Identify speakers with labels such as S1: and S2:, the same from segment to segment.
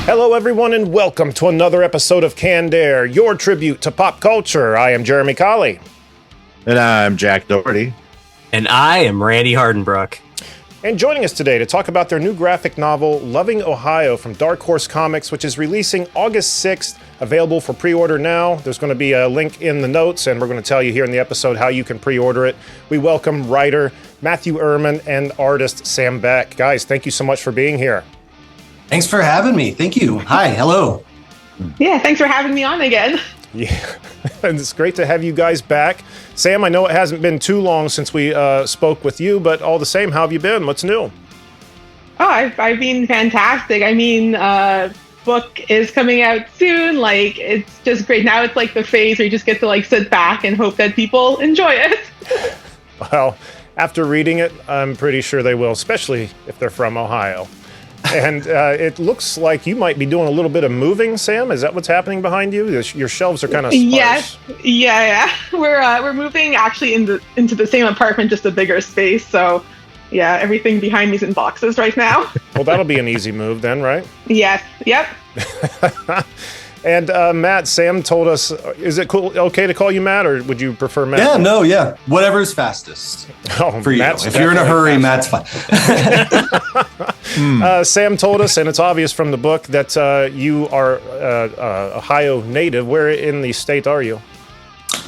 S1: Hello, everyone, and welcome to another episode of Canned Air, your tribute to pop culture. I am Jeremy Colley.
S2: And I'm Jack Doherty.
S3: And I am Randy Hardenbrook.
S1: And joining us today to talk about their new graphic novel, Loving Ohio, from Dark Horse Comics, which is releasing August 6th, available for pre-order now. There's going to be a link in the notes, and we're going to tell you here in the episode how you can pre-order it. We welcome writer Matthew Erman and artist Sam Beck. Guys, thank you so much for being here.
S4: Thanks for having me. Thank you. Hi. Hello.
S5: Yeah, thanks for having me on again.
S1: Yeah, and it's great to have you guys back. Sam, I know it hasn't been too long since we spoke with you, but all the same, how have you been? What's new?
S5: Oh, I've been fantastic. I mean, book is coming out soon. Like, it's just great. Now it's like the phase where you just get to like sit back and hope that people enjoy it.
S1: Well, after reading it, I'm pretty sure they will, especially if they're from Ohio. And it looks like you might be doing a little bit of moving, Sam. Is that what's happening behind you? Your shelves are kind of sparse.
S5: Yes, yeah. We're moving actually into the same apartment, just a bigger space. So, yeah, everything behind me is in boxes right now.
S1: Well, that'll be an easy move then, right?
S5: Yes. Yep.
S1: And Matt, Sam told us, is it okay to call you Matt, or would you prefer Matt?
S4: Yeah. Whatever's fastest for you.
S1: Matt's
S4: if you're in a hurry, Matt's fine.
S1: Sam told us, and it's obvious from the book, that you are Ohio native. Where in the state are you?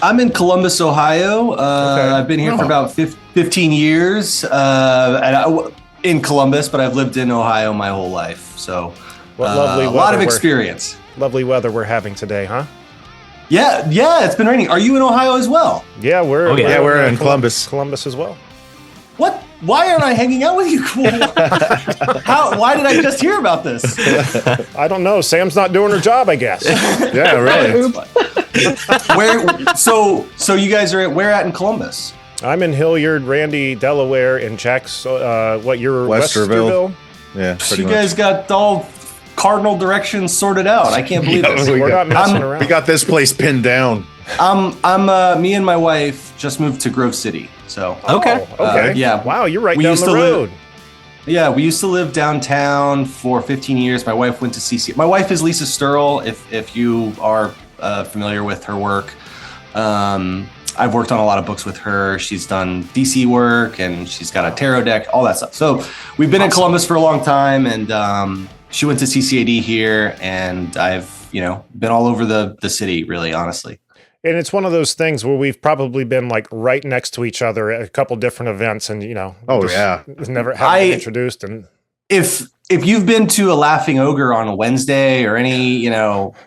S4: I'm in Columbus, Ohio.
S1: Okay.
S4: I've been here for about 15 years in Columbus, but I've lived in Ohio my whole life. So a lot of experience.
S1: Lovely weather we're having today, huh?
S4: Yeah, it's been raining. Are you in Ohio as well?
S1: Yeah, we're
S2: in Columbus.
S1: Columbus as well.
S4: What? Why aren't I hanging out with you? Why did I just hear about this?
S1: I don't know. Sam's not doing her job, I guess.
S2: Yeah, really.
S4: So you guys are where at in Columbus?
S1: I'm in Hilliard, Randy, Delaware, and Jack's, you're Westerville?
S2: Yeah,
S4: You guys got all cardinal directions sorted out. I can't believe this.
S1: We're not messing around.
S2: We got this place pinned down.
S4: Me and my wife just moved to Grove City. So
S1: okay.
S4: Yeah.
S1: Wow, you're right down the road.
S4: We used to live downtown for 15 years. My wife went to CC. My wife is Lisa Sturl, if you are familiar with her work. I've worked on a lot of books with her. She's done DC work, and she's got a tarot deck, all that stuff. So we've been in Columbus for a long time, and she went to CCAD here, and I've been all over the city, really, honestly.
S1: And it's one of those things where we've probably been like right next to each other at a couple different events, and never been introduced. And
S4: if you've been to a Laughing Ogre on a Wednesday or any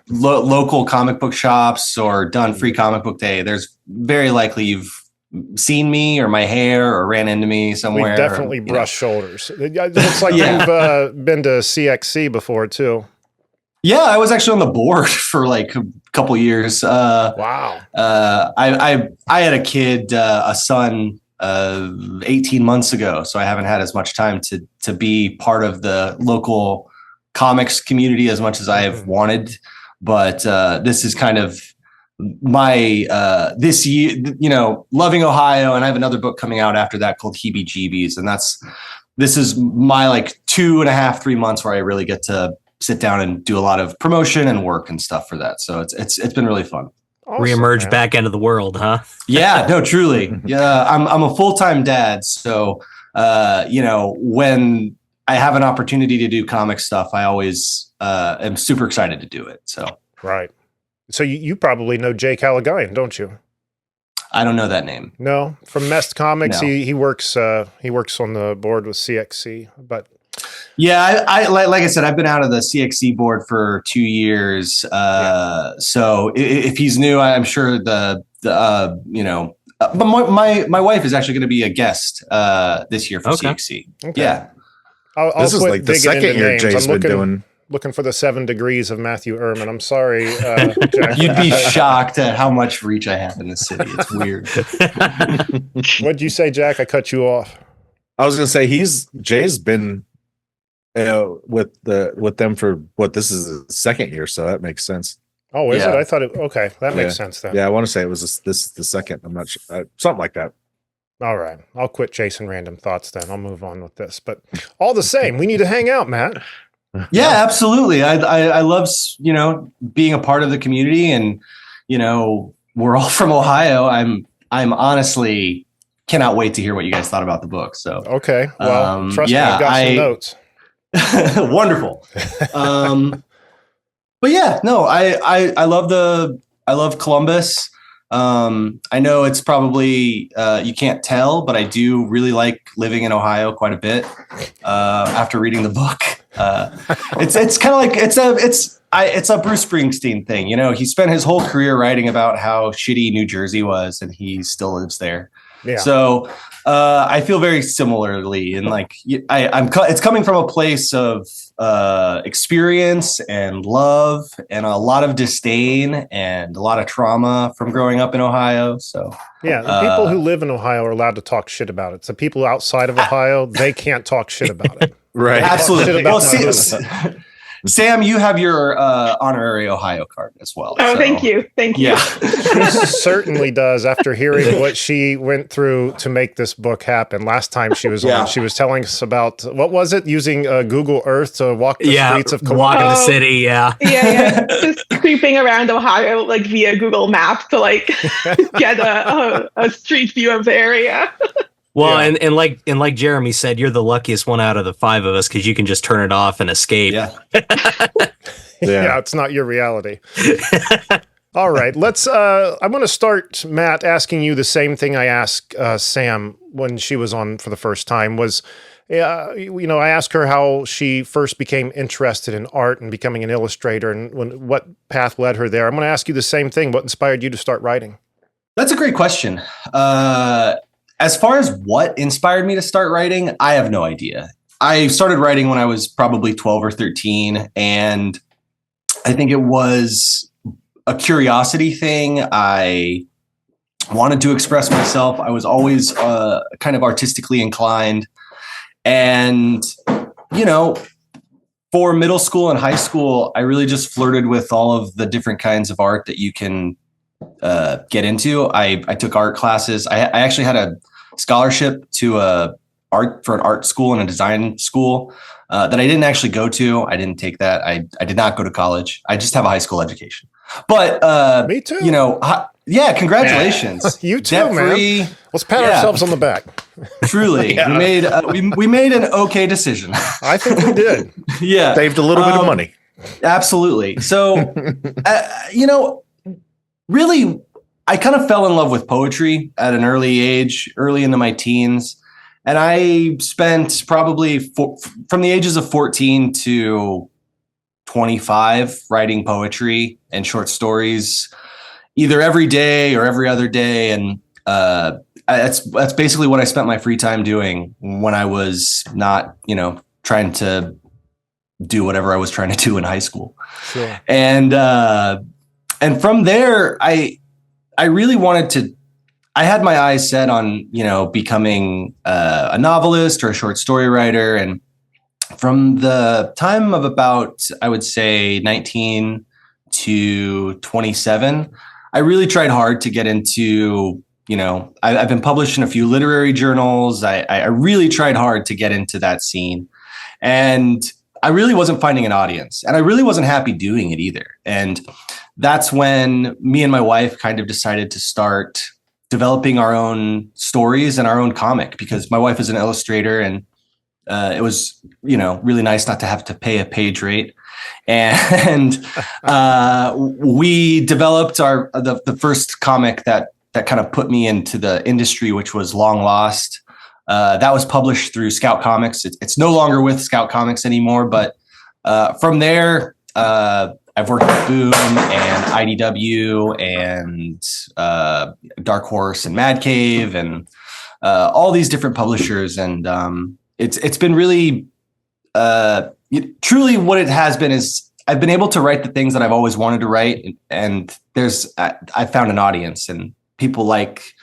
S4: local comic book shops or done Free Comic Book Day, there's very likely you've seen me or my hair or ran into me somewhere.
S1: We've definitely brushed shoulders. It looks like you've been to CXC before too.
S4: Yeah, I was actually on the board for like a couple years.
S1: Wow.
S4: I had a kid, a son, 18 months ago, so I haven't had as much time to be part of the local comics community as much as I have wanted. But this is kind of my this year, Loving Ohio, and I have another book coming out after that called Heebie Jeebies, and this is my like 2.5, 3 months where I really get to sit down and do a lot of promotion and work and stuff for that. So it's been really fun.
S3: Awesome, reemerge back into the world, huh?
S4: Yeah, no, truly. Yeah, I'm a full-time dad, so when I have an opportunity to do comic stuff, I always am super excited to do it. So
S1: right. So you probably know Jay Callaghan, don't you?
S4: I don't know that name.
S1: No, from Mest Comics.
S4: No.
S1: He works on the board with CXC, but.
S4: Yeah, I like I said, I've been out of the CXC board for 2 years. So if he's new, I'm sure but my wife is actually going to be a guest this year for CXC.
S1: Okay.
S4: Yeah,
S2: This is like the second year Jay's been doing.
S1: Looking for the 7 degrees of Matthew Erman. I'm sorry, Jack.
S4: You'd be shocked at how much reach I have in this city. It's weird.
S1: What'd you say, Jack? I cut you off.
S2: I was going to say Jay's been with them for this is the second year, so that makes sense.
S1: Oh, is it? I thought okay, that makes sense then.
S2: Yeah, I want to say it was this is the second. I'm not sure, something like that.
S1: All right, I'll quit chasing random thoughts then. I'll move on with this. But all the same, we need to hang out, Matt.
S4: Yeah, absolutely. I love, being a part of the community, and, we're all from Ohio. I'm honestly cannot wait to hear what you guys thought about the book. So,
S1: Okay. Well, trust me,
S4: yeah,
S1: I've got some notes.
S4: Wonderful. But yeah, no, I love Columbus. I know it's probably you can't tell, but I do really like living in Ohio quite a bit. After reading the book, it's kind of like it's a Bruce Springsteen thing. He spent his whole career writing about how shitty New Jersey was, and he still lives there.
S1: Yeah.
S4: So I feel very similarly, and like it's coming from a place of experience and love and a lot of disdain and a lot of trauma from growing up in Ohio. So
S1: yeah, the people who live in Ohio are allowed to talk shit about it. So people outside of Ohio, they can't talk shit about it.
S2: Right.
S4: Absolutely. Well, Sam, you have your honorary Ohio card as well.
S5: Oh, so. Thank you.
S4: Yeah.
S1: She certainly does, after hearing what she went through to make this book happen. Last time she was on, she was telling us about, what was it, using Google Earth to walk the streets of
S3: walk in the city,
S5: yeah. Just creeping around Ohio, like via Google Maps to like get a street view of the area.
S3: Well, and like Jeremy said, you're the luckiest one out of the five of us because you can just turn it off and escape.
S4: Yeah.
S1: Yeah, it's not your reality. All right, let's. I'm going to start, Matt, asking you the same thing I asked Sam when she was on for the first time. I asked her how she first became interested in art and becoming an illustrator, and what path led her there. I'm going to ask you the same thing. What inspired you to start writing?
S4: That's a great question. As far as what inspired me to start writing, I have no idea. I started writing when I was probably 12 or 13, and I think it was a curiosity thing. I wanted to express myself. I was always kind of artistically inclined. And, for middle school and high school, I really just flirted with all of the different kinds of art that you can get into. I took art classes. I actually had a scholarship to an art school and a design school that I didn't actually go to. I didn't take that. I did not go to college. I just have a high school education. But
S1: me too.
S4: Yeah, congratulations.
S1: You too, man. Let's pat ourselves on the back.
S4: Truly, we made an okay decision.
S1: I think we did.
S4: Yeah,
S2: saved a little bit of money.
S4: Absolutely. So, really, I kind of fell in love with poetry at an early age, early into my teens. And I spent probably from the ages of 14 to 25 writing poetry and short stories, either every day or every other day. And that's basically what I spent my free time doing when I was not, trying to do whatever I was trying to do in high school.
S1: Sure.
S4: And from there, I really wanted I had my eyes set on, becoming a novelist or a short story writer. And from the time of about, I would say 19 to 27, I really tried hard to get into, I've been published in a few literary journals. I really tried hard to get into that scene. And I really wasn't finding an audience, and I really wasn't happy doing it either. And that's when me and my wife kind of decided to start developing our own stories and our own comic, because my wife is an illustrator, and it was, really nice not to have to pay a page rate. And we developed the first comic that kind of put me into the industry, which was Long Lost. That was published through Scout Comics. It's no longer with Scout Comics anymore, but from there, I've worked with Boom and IDW and Dark Horse and Mad Cave and all these different publishers. And it's been really, truly what it has been is I've been able to write the things that I've always wanted to write. And I found an audience, and people like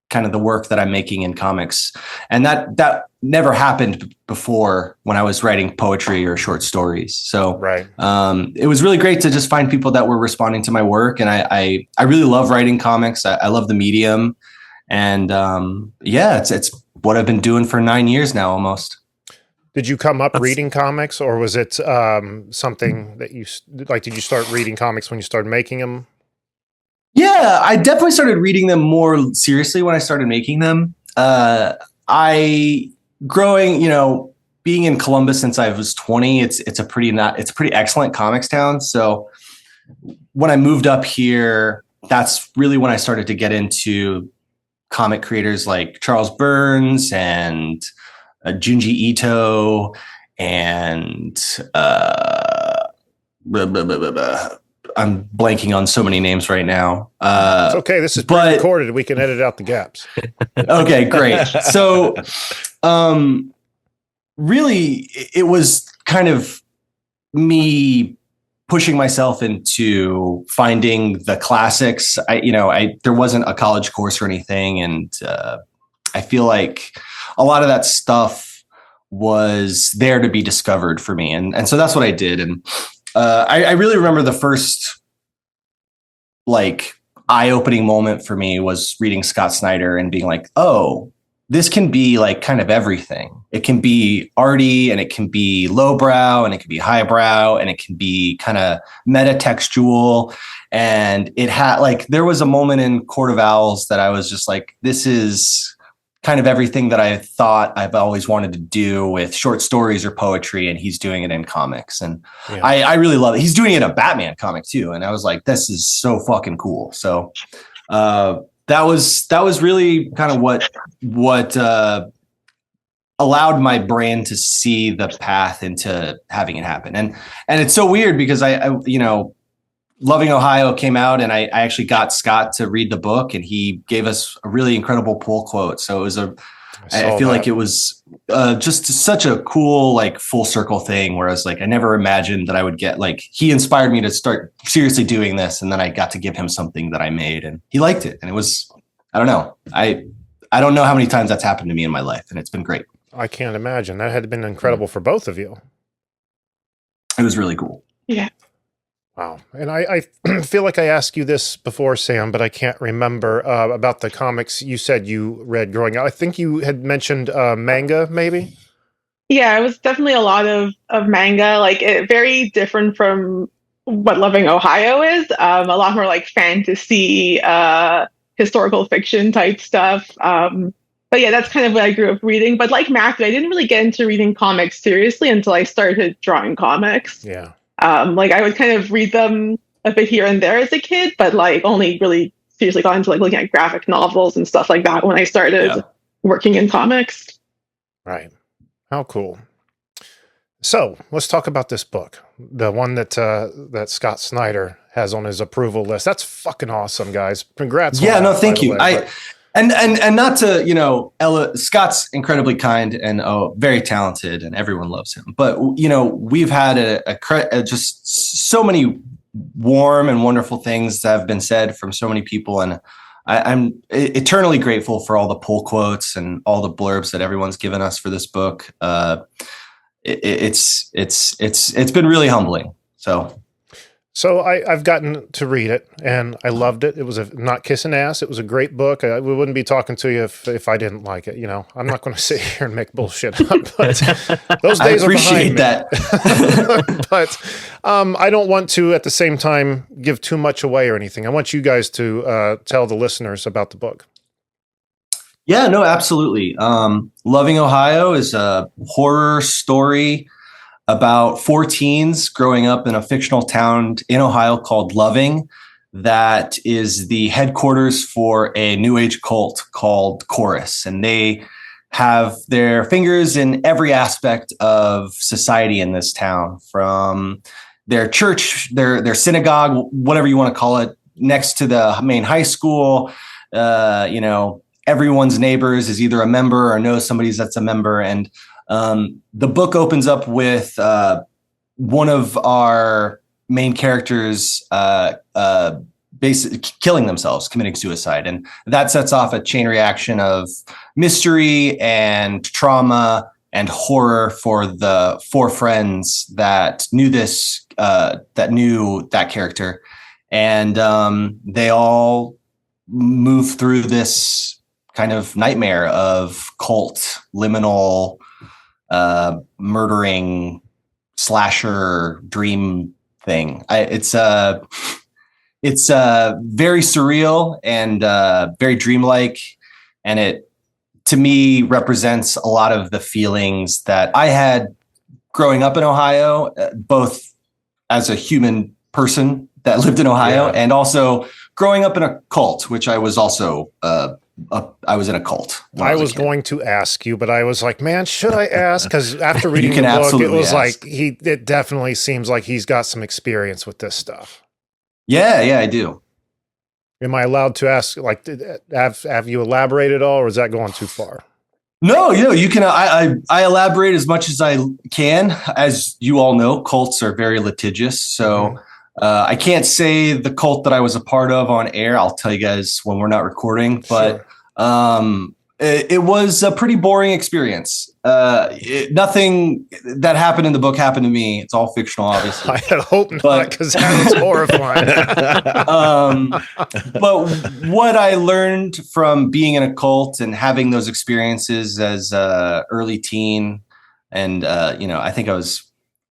S4: kind of the work that I'm making in comics. And that never happened before when I was writing poetry or short stories. So
S1: right.
S4: It was really great to just find people that were responding to my work. And I really love writing comics. I love the medium. And it's what I've been doing for 9 years now almost.
S1: Did you come up reading comics, or was it something that you like? Did you start reading comics when you started making them?
S4: Yeah, I definitely started reading them more seriously when I started making them. Being in Columbus since I was 20, it's a pretty excellent comics town. So when I moved up here, that's really when I started to get into comic creators like Charles Burns and Junji Ito and I'm blanking on so many names right now.
S1: It's okay. This is pre-recorded. We can edit out the gaps.
S4: Okay, great. So, really, it was kind of me pushing myself into finding the classics. There wasn't a college course or anything, and I feel like a lot of that stuff was there to be discovered for me, and so that's what I did. And I really remember the first like eye-opening moment for me was reading Scott Snyder and being like, oh, this can be like kind of everything. It can be arty, and it can be lowbrow, and it can be highbrow, and it can be kind of metatextual. And it had like, there was a moment in Court of Owls that I was just like, this is kind of everything that I thought I've always wanted to do with short stories or poetry, and he's doing it in comics. And yeah. I really love it. He's doing it in a Batman comic too. And I was like, this is so fucking cool. So that was really kind of what allowed my brain to see the path into having it happen. And it's so weird because I Loving Ohio came out, and I actually got Scott to read the book, and he gave us a really incredible pull quote. So it was I feel like it was just such a cool, like, full circle thing, where I was like, I never imagined that I would get, like, he inspired me to start seriously doing this. And then I got to give him something that I made, and he liked it. And it was, I don't know. I don't know how many times that's happened to me in my life, and it's been great.
S1: I can't imagine. That had been incredible for both of you.
S4: It was really cool.
S5: Yeah.
S1: Wow. And I feel like I asked you this before, Sam, but I can't remember about the comics you said you read growing up. I think you had mentioned manga, maybe?
S5: Yeah, it was definitely a lot of manga, like very different from what Loving Ohio is. A lot more like fantasy, historical fiction type stuff. But yeah, that's kind of what I grew up reading. But like Matthew, I didn't really get into reading comics seriously until I started drawing comics.
S1: Yeah.
S5: Like I would kind of read them a bit here and there as a kid, but like only really seriously got into like looking at graphic novels and stuff like that when I started working in comics.
S1: Right. How cool. So let's talk about this book, the one that Scott Snyder has on his approval list. That's fucking awesome, guys. Congrats.
S4: Yeah, no, thank you. And not to, Ella, Scott's incredibly kind and very talented, and everyone loves him. But, we've had just so many warm and wonderful things that have been said from so many people. And I'm eternally grateful for all the pull quotes and all the blurbs that everyone's given us for this book. It's been really humbling.
S1: So I've gotten to read it, and I loved it. It was not kissing ass. It was a great book. We wouldn't be talking to you if I didn't like it. I'm not going to sit here and make bullshit up, but those days are behind me. That. But I don't want to, at the same time, give too much away or anything. I want you guys to tell the listeners about the book.
S4: Yeah, no, absolutely. Loving Ohio is a horror story about 4 teens growing up in a fictional town in Ohio called Loving, that is the headquarters for a new age cult called Chorus. And they have their fingers in every aspect of society in this town, from their church, their synagogue, whatever you want to call it, next to the main high school. Everyone's neighbors is either a member or knows somebody that's a member. And the book opens up with one of our main characters basically killing themselves, committing suicide. And that sets off a chain reaction of mystery and trauma and horror for the 4 friends that knew that character. And they all move through this kind of nightmare of cult, liminal murdering slasher dream thing. It's very surreal and very dreamlike, and it to me represents a lot of the feelings that I had growing up in Ohio, both as a human person that lived in Ohio and also growing up in a cult, which I was also I was in a cult.
S1: I was going to ask you, but I was like, man, should I ask? Because after reading
S4: You can
S1: the book, it
S4: absolutely
S1: was
S4: ask.
S1: like it definitely seems like he's got some experience with this stuff.
S4: Yeah, I do.
S1: Am I allowed to ask, like, have you elaborated all, or is that going too far?
S4: No, you can. I elaborate as much as I can. As you all know, cults are very litigious. So I can't say the cult that I was a part of on air. I'll tell you guys when we're not recording. But it was a pretty boring experience. Nothing that happened in the book happened to me. It's all fictional, obviously.
S1: I hope not, because that was horrifying.
S4: But what I learned from being in a cult and having those experiences as early teen, and I think I was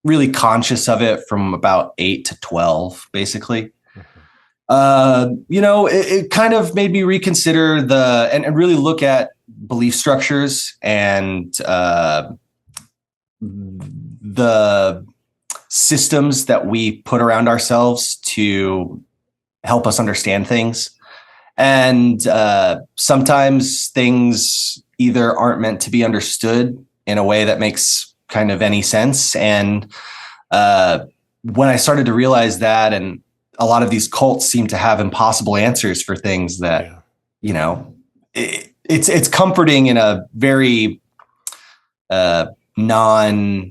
S4: really conscious of it from about 8 to 12, basically. It kind of made me reconsider and really look at belief structures and the systems that we put around ourselves to help us understand things. And sometimes things either aren't meant to be understood in a way that makes kind of any sense. And when I started to realize that, and a lot of these cults seem to have impossible answers for things that, it's comforting in a very non-linear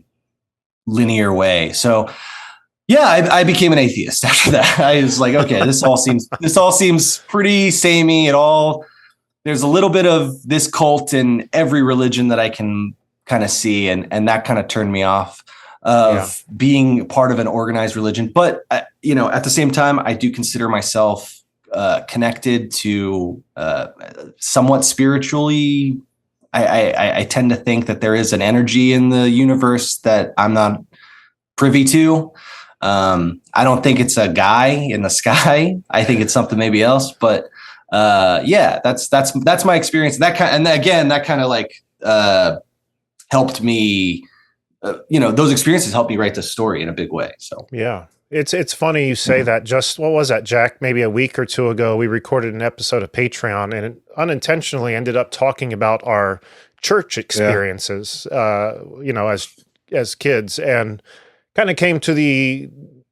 S4: way. So I became an atheist after that. I was like, okay, this all seems pretty samey. There's a little bit of this cult in every religion that I can kind of see. And that kind of turned me off of being part of an organized religion. But, at the same time, I do consider myself connected to somewhat spiritually. I tend to think that there is an energy in the universe that I'm not privy to. I don't think it's a guy in the sky. I think it's something maybe else. But that's my experience. That kind of like helped me. Those experiences helped me write the story in a big way. So
S1: yeah. It's funny you say that. Just, what was that, Jack? Maybe a week or two ago, we recorded an episode of Patreon, and it unintentionally ended up talking about our church experiences, as kids, and kind of came to the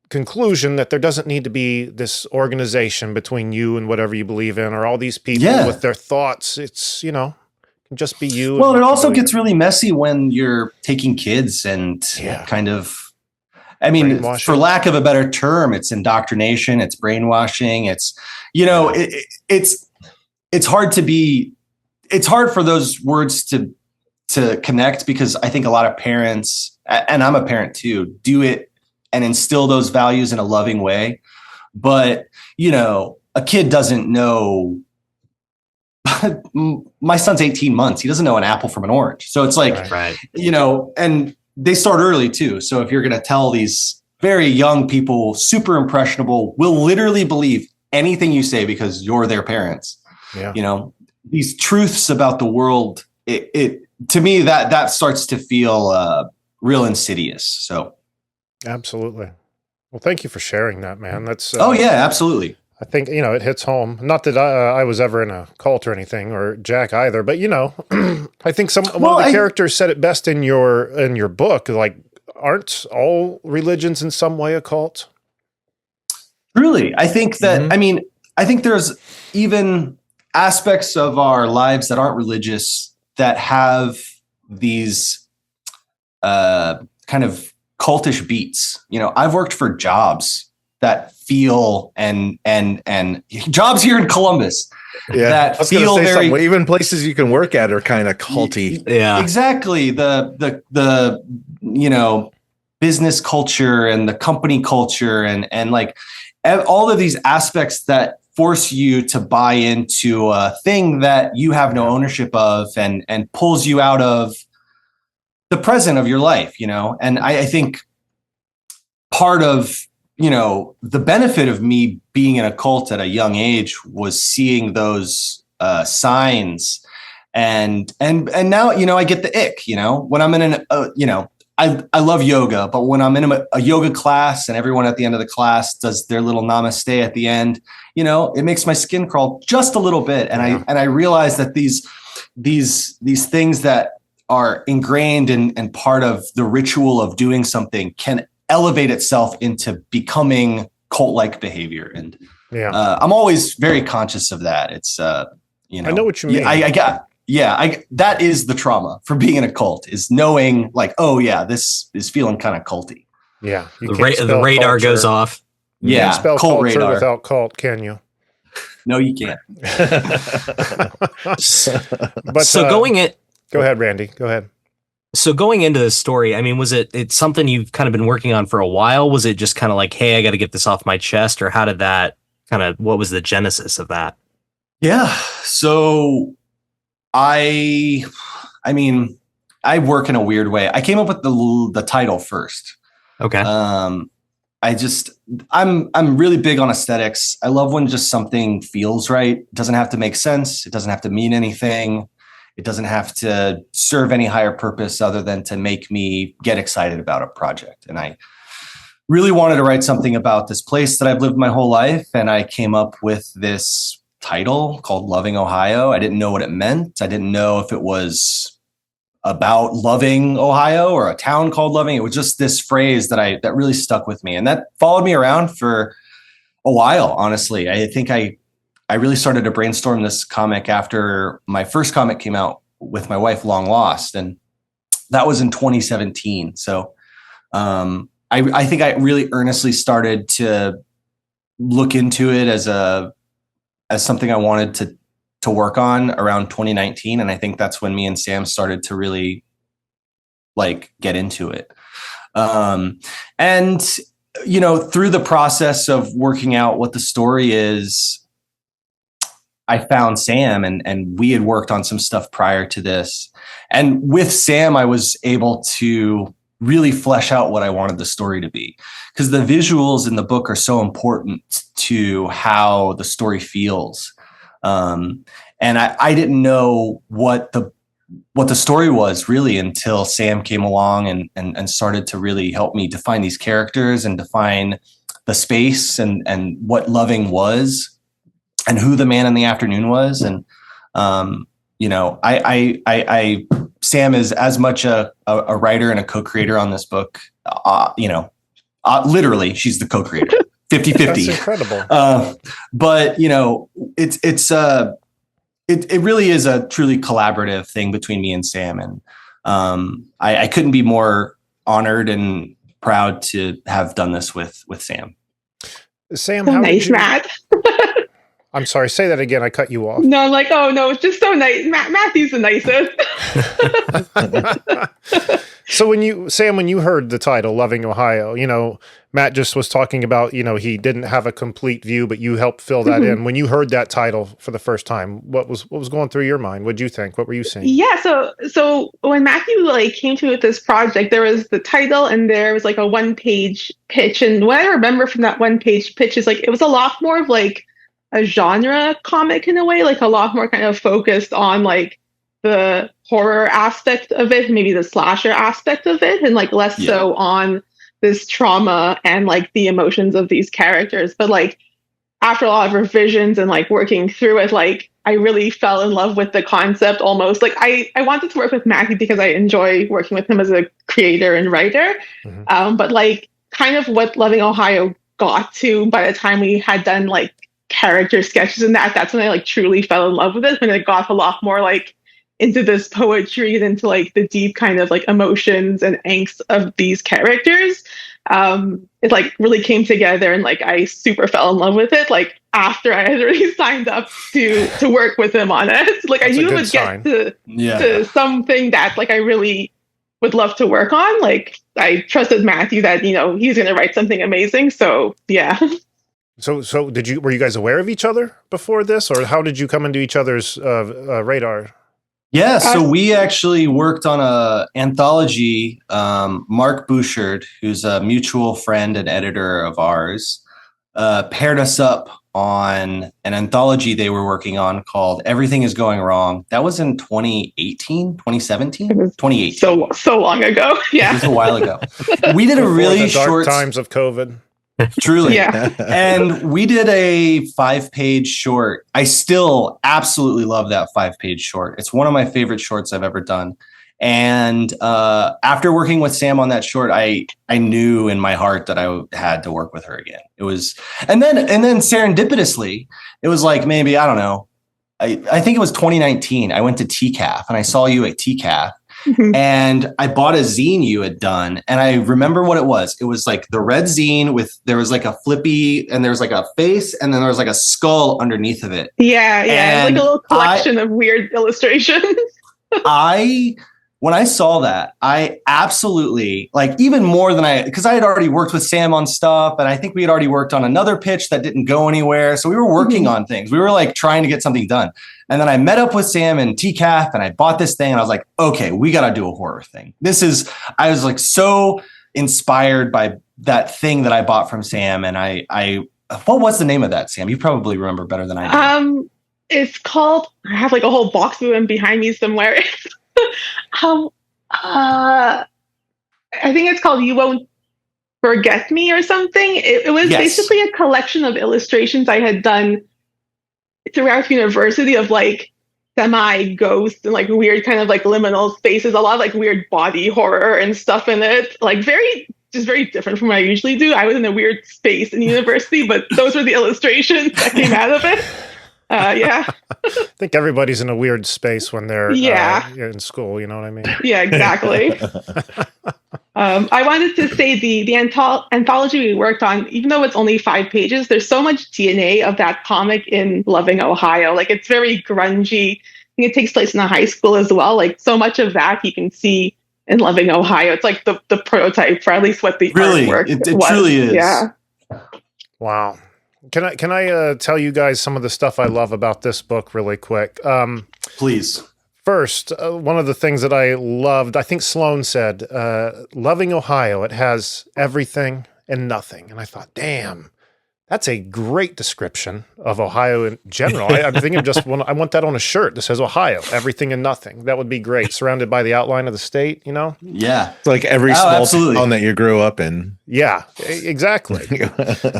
S1: conclusion that there doesn't need to be this organization between you and whatever you believe in, or all these people with their thoughts. It's, can just be you.
S4: Well, it also gets really messy when you're taking kids and kind of, for lack of a better term, it's indoctrination, it's brainwashing. It's, it's hard for those words to connect, because I think a lot of parents, and I'm a parent too, do it and instill those values in a loving way. But, a kid doesn't know. My son's 18 months. He doesn't know an apple from an orange. So it's like, and they start early too. So if you're going to tell these very young people, super impressionable, will literally believe anything you say because you're their parents. Yeah. These truths about the world, it to me, that starts to feel real insidious. So.
S1: Absolutely. Well, thank you for sharing that, man. That's
S4: absolutely.
S1: I think, it hits home. Not that I was ever in a cult or anything, or Jack either, but, I think one of the characters said it best in your book, like, aren't all religions in some way a cult?
S4: Truly. I think that, I think there's even aspects of our lives that aren't religious that have these kind of cultish beats. I've worked for jobs that feel and jobs here in Columbus that feel very,
S2: even places you can work at are kind of culty.
S3: Yeah,
S4: exactly. The business culture and the company culture and like all of these aspects that force you to buy into a thing that you have no ownership of and pulls you out of the present of your life, and I think part of, the benefit of me being in a cult at a young age was seeing those signs, and now, I get the ick, when I'm in I love yoga, but when I'm in a yoga class and everyone at the end of the class does their little namaste at the end, it makes my skin crawl just a little bit. And I realize that these things that are ingrained and part of the ritual of doing something can elevate itself into becoming cult-like behavior. And I'm always very conscious of that. It's I
S1: know what you mean.
S4: That is the trauma for being in a cult, is knowing like, oh yeah, this is feeling kind of culty.
S1: Yeah.
S3: The radar goes off.
S1: You can't spell
S4: cult
S1: culture
S4: radar
S1: without cult, can you?
S4: No, you can't.
S1: But
S3: so
S1: go ahead, Randy. Go ahead.
S3: So going into this story, I mean, was it's something you've kind of been working on for a while? Was it just kind of like, hey, I got to get this off my chest? Or how did that what was the genesis of that? Yeah.
S4: So I work in a weird way. I came up with the title first.
S3: Okay.
S4: I'm really big on aesthetics. I love when just something feels right. It doesn't have to make sense. It doesn't have to mean anything. It doesn't have to serve any higher purpose other than to make me get excited about a project. And I really wanted to write something about this place that I've lived my whole life. And I came up with this title called Loving Ohio. I didn't know what it meant. I didn't know if it was about loving Ohio or a town called Loving. It was just this phrase that really stuck with me. And that followed me around for a while, honestly. I think I really started to brainstorm this comic after my first comic came out with my wife, Long Lost. And that was in 2017. So I think I really earnestly started to look into it as something I wanted to work on around 2019. And I think that's when me and Sam started to really get into it. And, through the process of working out what the story is, I found Sam and we had worked on some stuff prior to this. And with Sam, I was able to really flesh out what I wanted the story to be, because the visuals in the book are so important to how the story feels. And I didn't know what the story was really until Sam came along and started to really help me define these characters and define the space and what loving was and who the man in the afternoon was. And, Sam is as much a writer and a co-creator on this book. Literally she's the co-creator, 50-50.
S1: That's incredible.
S4: But it really is a truly collaborative thing between me and Sam. And I couldn't be more honored and proud to have done this with Sam.
S1: Sam,
S5: so
S1: how
S5: nice,
S1: did you...
S5: Matt.
S1: I'm sorry, say that again. I cut you off.
S5: No, I'm like, oh no, it's just so nice. Matthew's the nicest.
S1: So when you heard the title Loving Ohio, Matt just was talking about, he didn't have a complete view, but you helped fill that in. When you heard that title for the first time, what was going through your mind? What did you think? What were you seeing?
S5: Yeah, so when Matthew came to me with this project, there was the title and there was a one-page pitch. And what I remember from that one-page pitch is it was a lot more of a genre comic in a way, a lot more kind of focused on the horror aspect of it, maybe the slasher aspect of it, and less so on this trauma and the emotions of these characters. But after a lot of revisions and working through it, I really fell in love with the concept almost. I wanted to work with Matthew because I enjoy working with him as a creator and writer. Mm-hmm. But kind of what Loving Ohio got to by the time we had done character sketches and that's when I truly fell in love with it, when it got a lot more into this poetry and into the deep kind of emotions and angst of these characters. It really came together and I super fell in love with it after I had already signed up to work with him on it. I knew it would get to something that I really would love to work on. I trusted Matthew that he's going to write something amazing. So yeah.
S1: So were you guys aware of each other before this, or how did you come into each other's radar?
S4: Yeah, so we actually worked on a anthology. Mark Bouchard, who's a mutual friend and editor of ours, paired us up on an anthology they were working on called Everything is Going Wrong. That was in 2018, 2017, 2018.
S5: So long ago. Yeah.
S4: It was a while ago. We did a really
S1: the dark
S4: short
S1: times of COVID.
S4: Truly.
S5: Yeah.
S4: And we did a 5-page short. I still absolutely love that 5-page short. It's one of my favorite shorts I've ever done. And after working with Sam on that short, I knew in my heart that I had to work with her again. It was, and then serendipitously, it was like maybe, I don't know, I think it was 2019. I went to TCAF and I saw you at TCAF. And I bought a zine you had done, and I remember what it was. It was like the red zine there was like a flippy, and there was like a face, and then there was like a skull underneath of it.
S5: Yeah. It's like a little collection of weird illustrations.
S4: When I saw that, I absolutely, like, even more than because I had already worked with Sam on stuff, and I think we had already worked on another pitch that didn't go anywhere. So we were working on things. We were like trying to get something done. And then I met up with Sam in TCAF, and I bought this thing, and I was like, okay, we got to do a horror thing. I was like so inspired by that thing that I bought from Sam. And what was the name of that, Sam? You probably remember better than I do.
S5: It's called, I have like a whole box of them behind me somewhere. I think it's called You Won't Forget Me or something. It was basically a collection of illustrations I had done throughout university of like semi-ghosts and like weird kind of like liminal spaces, a lot of like weird body horror and stuff in it. Like very different from what I usually do. I was in a weird space in university, but those were the illustrations that came out of it. Yeah.
S1: I think everybody's in a weird space when they're in school. You know what I mean? Yeah,
S5: exactly. I wanted to say the anthology we worked on, even though it's only 5 pages, there's so much DNA of that comic in Loving Ohio. Like it's very grungy. I think it takes place in a high school as well. Like so much of that you can see in Loving Ohio. It's like the prototype for at least what the artwork
S4: it
S5: was.
S4: Truly is.
S5: Yeah.
S1: Wow. Can I tell you guys some of the stuff I love about this book really quick?
S4: Please.
S1: First, one of the things that I loved, I think Sloane said, Loving Ohio, it has everything and nothing. And I thought, damn, that's a great description of Ohio in general. I'm thinking I want that on a shirt that says Ohio, everything and nothing. That would be great. Surrounded by the outline of the state, you know?
S4: Yeah.
S2: It's like every small town that you grew up in.
S1: Yeah, exactly.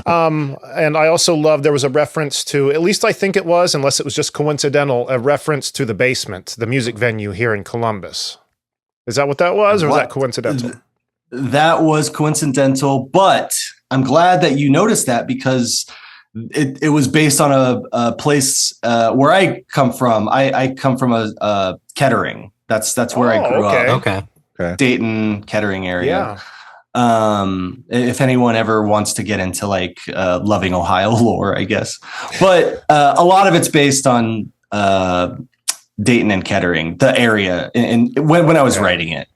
S1: And I also love there was a reference to, at least I think it was, unless it was just coincidental, a reference to the Basement, the music venue here in Columbus. Is that what that was, or was that coincidental?
S4: That was coincidental, but I'm glad that you noticed that because it was based on a place where I come from. I come from a Kettering. That's where I grew up.
S3: Okay.
S4: Dayton, Kettering area. Yeah. If anyone ever wants to get into like Loving Ohio lore, I guess, but a lot of it's based on Dayton and Kettering, the area, and when I was writing it.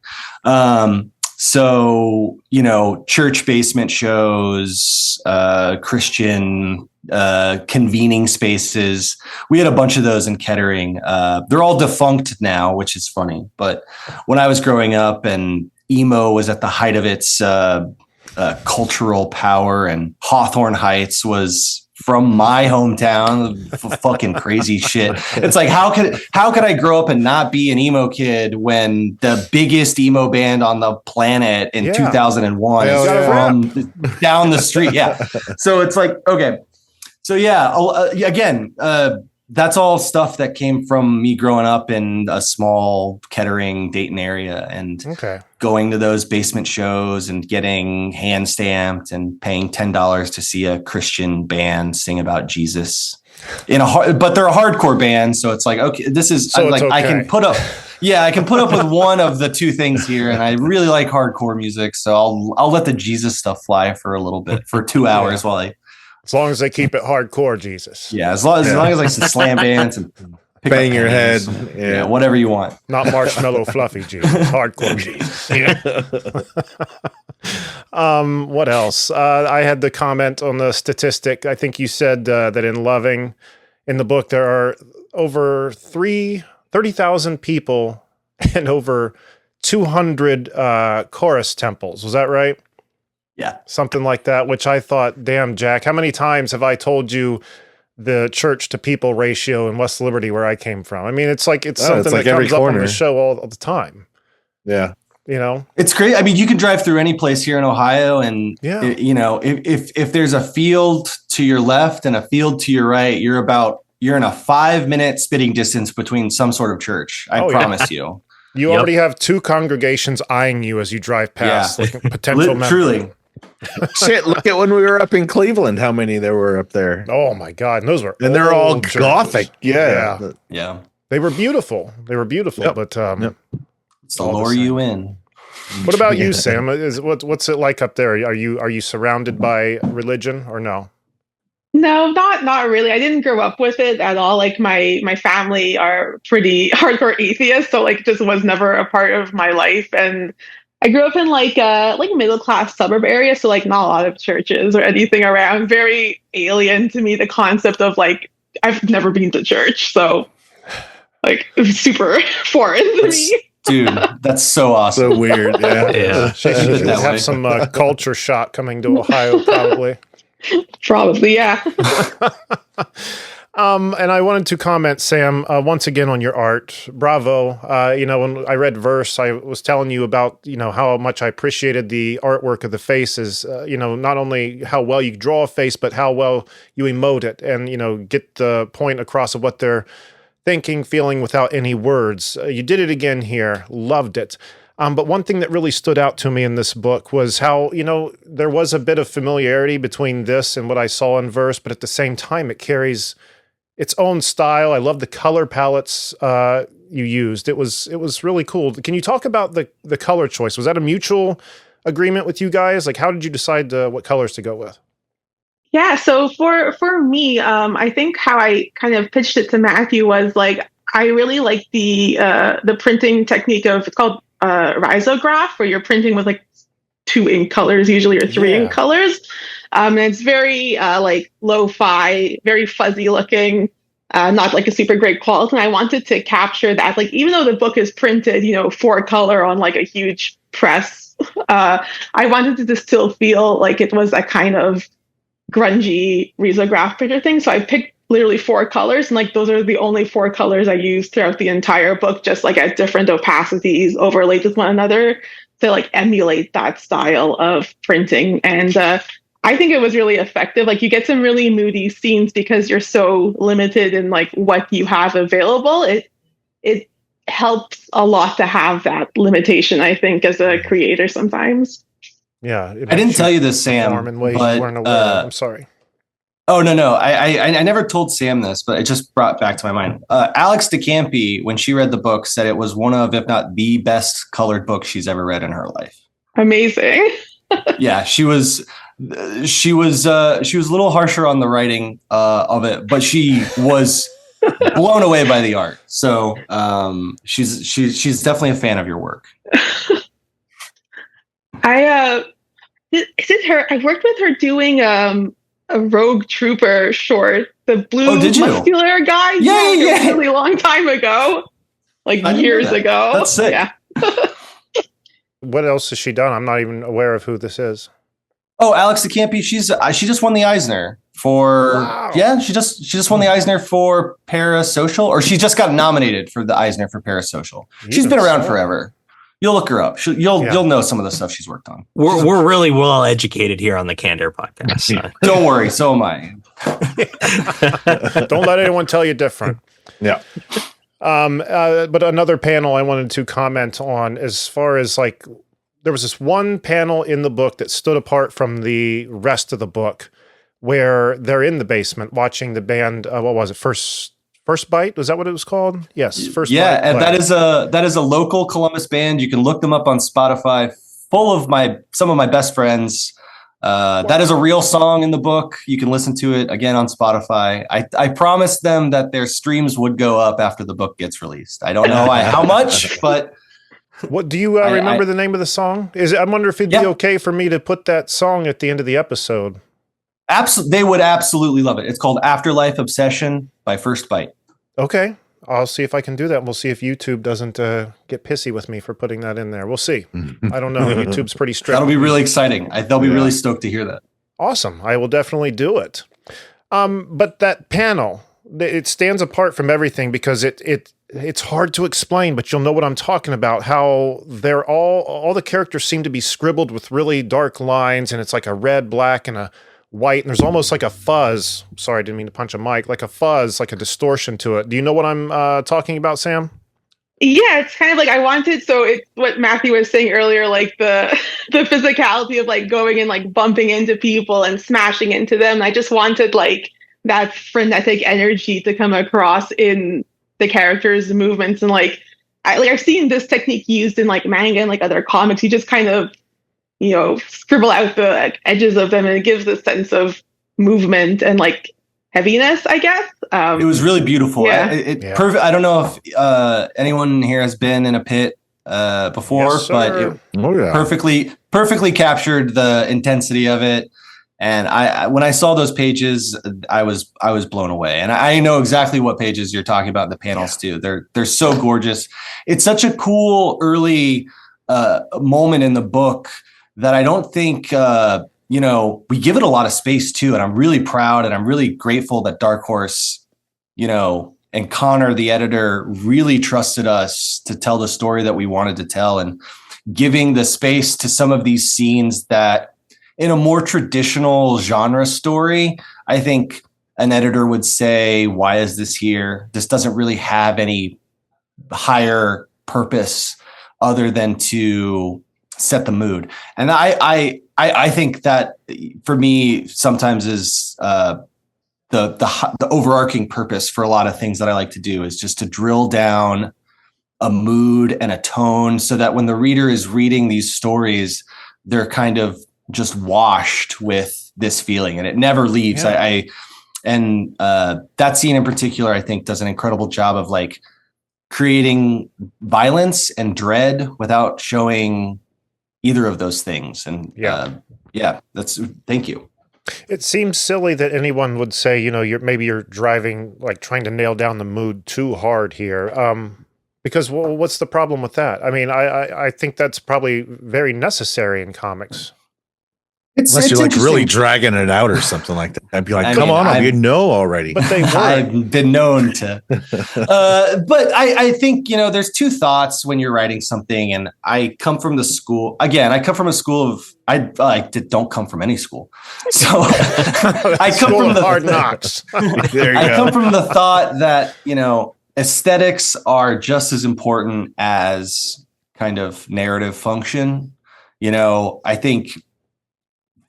S4: So, church basement shows, Christian convening spaces. We had a bunch of those in Kettering. They're all defunct now, which is funny. But when I was growing up and emo was at the height of its cultural power, and Hawthorne Heights was from my hometown, fucking crazy shit. It's like, how could I grow up and not be an emo kid when the biggest emo band on the planet in 2001 is from down the street? Yeah. So it's like, okay. So again, that's all stuff that came from me growing up in a small Kettering, Dayton area and going to those basement shows and getting hand stamped and paying $10 to see a Christian band sing about Jesus but they're a hardcore band. So it's like, okay, this is I can put up with one of the two things here. And I really like hardcore music. So I'll let the Jesus stuff fly for a little bit, for 2 hours
S1: as long as they keep it hardcore, Jesus.
S4: Yeah, as long as like some slam bands and
S2: bang your head.
S4: Yeah, whatever you want.
S1: Not marshmallow fluffy Jesus, hardcore Jesus. What else? I had the comment on the statistic. I think you said that in the book, there are over 30,000 people and over 200 chorus temples. Was that right?
S4: Yeah.
S1: Something like that, which I thought, damn, Jack, how many times have I told you the church to people ratio in West Liberty where I came from? I mean, it's something
S2: it's like
S1: that
S2: every
S1: comes up on
S2: corner.
S1: the show all the time.
S2: Yeah.
S1: You know?
S4: It's great. I mean, you can drive through any place here in Ohio, and
S1: Yeah.
S4: if there's a field to your left and a field to your right, you're in a 5-minute spitting distance between some sort of church. I promise you.
S1: You already have 2 congregations eyeing you as you drive past, like potential members.
S4: Truly.
S2: Shit, look at when we were up in Cleveland, how many there were up there.
S1: Oh my God. And those were
S2: And they're all
S1: old churches.
S2: Gothic. Yeah.
S4: Yeah.
S1: They were beautiful.
S2: Yep.
S1: But
S4: It's to
S1: all the
S4: lure
S1: same.
S4: you in.
S1: What about you, Sam? What's it like up there? Are you surrounded by religion or no?
S5: No, not really. I didn't grow up with it at all. Like my family are pretty hardcore atheists, so like it just was never a part of my life. And I grew up in like middle class suburb area, so like not a lot of churches or anything around. Very alien to me, the concept of like I've never been to church, so like it was super foreign to me.
S4: Dude, that's so awesome.
S2: So weird. Yeah.
S3: Yeah.
S1: Should
S4: that
S1: have
S4: way.
S1: some culture shock coming to Ohio, probably.
S5: Probably, yeah.
S1: And I wanted to comment, Sam, once again on your art. Bravo. When I read verse, I was telling you about, how much I appreciated the artwork of the faces, not only how well you draw a face, but how well you emote it and, get the point across of what they're thinking, feeling without any words. You did it again here. Loved it. But one thing that really stood out to me in this book was how, there was a bit of familiarity between this and what I saw in verse, but at the same time, it carries its own style. I love the color palettes you used. It was really cool. Can you talk about the color choice? Was that a mutual agreement with you guys? Like, how did you decide what colors to go with?
S5: Yeah, so for me, I think how I kind of pitched it to Matthew was like I really like the printing technique of, it's called risograph, where you're printing with like 2 ink colors usually, or 3 ink colors. And it's very like lo-fi, very fuzzy looking, not like a super great quality. And I wanted to capture that, like even though the book is printed, 4-color on like a huge press, I wanted to still feel like it was that kind of grungy risograph printer thing. So I picked literally 4 colors, and like those are the only 4 colors I used throughout the entire book, just like at different opacities overlaid with one another to like emulate that style of printing. And I think it was really effective. Like you get some really moody scenes because you're so limited in like what you have available. It helps a lot to have that limitation, I think, as a creator sometimes.
S1: Yeah.
S4: I didn't tell you this, Sam,
S1: in ways
S4: but
S1: you weren't aware of. I'm sorry.
S4: Oh, no. I never told Sam this, but it just brought back to my mind. Alex DeCampi, when she read the book, said it was one of, if not the best colored book she's ever read in her life.
S5: Amazing.
S4: Yeah, she was a little harsher on the writing of it, but she was blown away by the art. So she's definitely a fan of your work.
S5: I worked with her doing a Rogue Trooper short, the blue muscular guy.
S4: Yeah.
S5: A really long time ago, like years ago.
S4: That's sick.
S5: Yeah.
S1: What else has she done? I'm not even aware of who this is.
S4: Oh, Alex DeCampi, she just won the Eisner for she just won the Eisner for Parasocial, or she just got nominated for the Eisner for Parasocial. She's been around forever. You'll look her up. You'll know some of the stuff she's worked on.
S3: We're really well educated here on the Candor podcast. So.
S4: Don't worry, so am I.
S1: Don't let anyone tell you different.
S2: Yeah.
S1: But another panel I wanted to comment on, as far as like, there was this one panel in the book that stood apart from the rest of the book, where they're in the basement watching the band. What was it? First Bite? Was that what it was called? Yes. First Bite.
S4: Yeah, and that is a local Columbus band. You can look them up on Spotify. Full of some of my best friends. That is a real song in the book. You can listen to it again on Spotify. I promised them that their streams would go up after the book gets released. I don't know how much, but
S1: what do you remember the name of the song? I wonder if it'd be okay for me to put that song at the end of the episode.
S4: They would absolutely love it. It's called Afterlife Obsession by First Bite.
S1: Okay. I'll see if I can do that. We'll see if YouTube doesn't get pissy with me for putting that in there. We'll see. I don't know. YouTube's pretty strict.
S4: That'll be really exciting. They'll be really stoked to hear that.
S1: Awesome. I will definitely do it. But that panel, it stands apart from everything because it's hard to explain, but you'll know what I'm talking about. How they're all the characters seem to be scribbled with really dark lines, and it's like a red, black, and a white, and there's almost like a fuzz. Sorry, I didn't mean to punch a mic. Like a fuzz, like a distortion to it. Do you know what I'm talking about, Sam?
S5: Yeah, it's kind of like it's what Matthew was saying earlier, like the physicality of like going and like bumping into people and smashing into them. I just wanted like that frenetic energy to come across in the characters' movements, and I've seen this technique used in like manga and like other comics. You just kind of scribble out the edges of them, and it gives this sense of movement and like heaviness, I guess.
S4: It was really beautiful.
S5: Yeah.
S4: Perfect. I don't know if anyone here has been in a pit before,
S1: Yes,
S4: but
S1: sir.
S4: it perfectly captured the intensity of it. And when I saw those pages, I was blown away. And I know exactly what pages you're talking about in the panels too. They're so gorgeous. It's such a cool early moment in the book that I don't think we give it a lot of space too. And I'm really proud and I'm really grateful that Dark Horse, and Connor, the editor, really trusted us to tell the story that we wanted to tell, and giving the space to some of these scenes that in a more traditional genre story, I think an editor would say, why is this here? This doesn't really have any higher purpose other than to set the mood. And I think that for me sometimes is the overarching purpose for a lot of things that I like to do is just to drill down a mood and a tone so that when the reader is reading these stories, they're kind of just washed with this feeling and it never leaves.
S1: Yeah.
S4: That scene in particular, I think does an incredible job of like creating violence and dread without showing either of those things. And thank you.
S1: It seems silly that anyone would say, you're driving, like trying to nail down the mood too hard here. Because what's the problem with that? I mean, I think that's probably very necessary in comics.
S2: Unless you're like really dragging it out or something like that. I'd be like, come on, already.
S1: But they were.
S4: I've been known to. But I think, there's two thoughts when you're writing something. And I come from a school of, don't come from any school. So I come from the
S1: hard knocks.
S2: There you
S4: I
S2: go.
S4: come from the thought that, aesthetics are just as important as kind of narrative function. I think,